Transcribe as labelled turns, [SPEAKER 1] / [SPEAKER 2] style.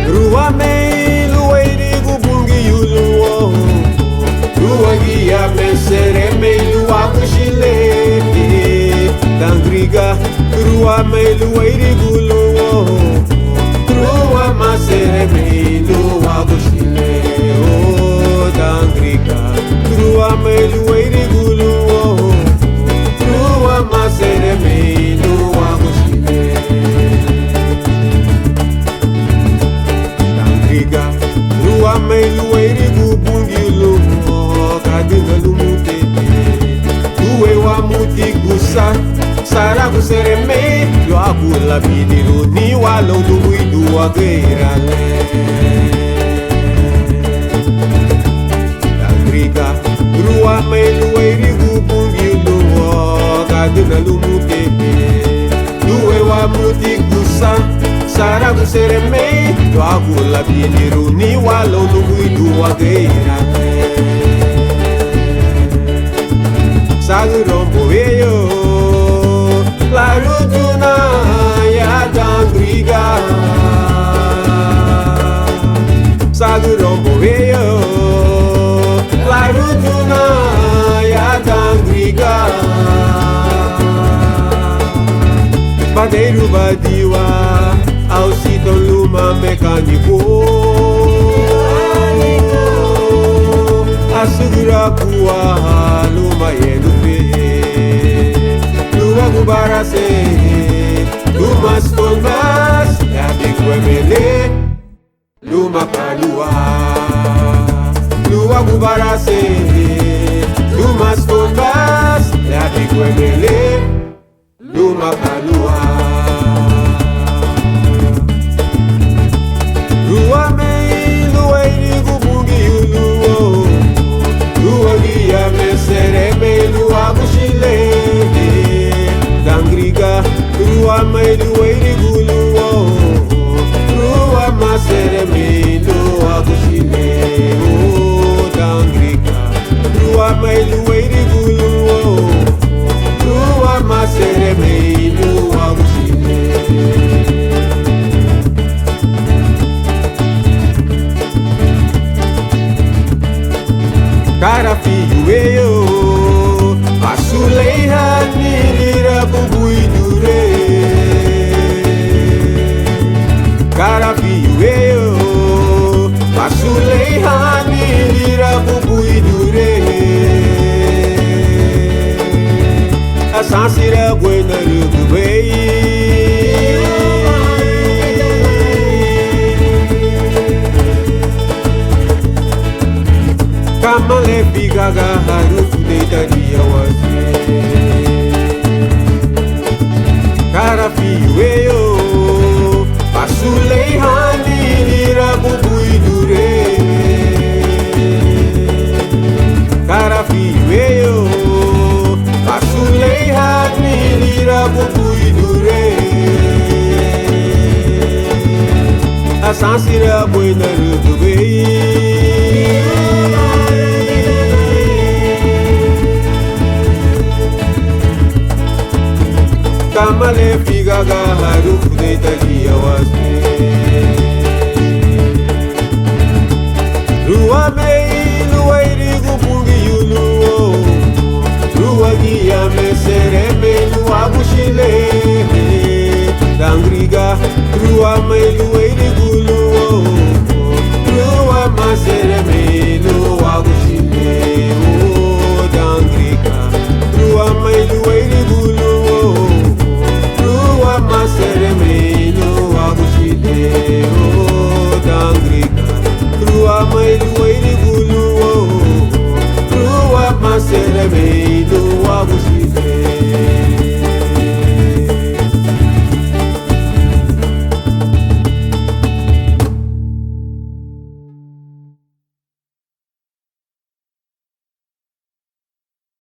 [SPEAKER 1] Rua mei lueirigo bungi uluo, rua guia mensere mei lua kushile, tangriga rua mei lueirigo luo, rua masere mei lua kushile, oh tangriga rua mei lueirigo luo, rua masere mei lua kushile. Rua mei lueirigo bungi lumo, kadinga lumutete, duwe wa muti gusa, saragu sereme, yo agula bidiru ni walo luidu ageirale. Tangriga, rua mei lueirigo bungi lumo, kadinga lumutete, duwe wa muti gusa, saragu sereme, yo agula bidiru ni walo luidu ageirale. Sagu rombo veio, la rutuna ya tangriga. Sagu rombo veio, la rutuna ya tangriga. Padeiro badiwa, ao siton luma mecânico, asegura kuwa luma yedupe, luma kubarase, luma stongas, ya bikwemele, luma kalua, luma kubarase, luma stongas, ya bikwemele, luma kalua. Rua mei lueirigo bungi uluo, rua guia mesere mei lua kushile, tangriga rua mei lueirigo luo, rua masere mei lua kushile, oh tangriga rua mei lueirigo luo, rua masere mei lua kushile. Cara filho eu, asulei hanilira bubui dure. Cara filho eu, asulei hanilira bubui dure. A sansira buena rubei. Kamale bigaga harufu deitaria wase. Cara filho eu, asulei hanilira bubui dure. Cara filho eu, asulei hanilira bubui dure. A sansira buena rubei. Kamale figaga harufu deitaria wase.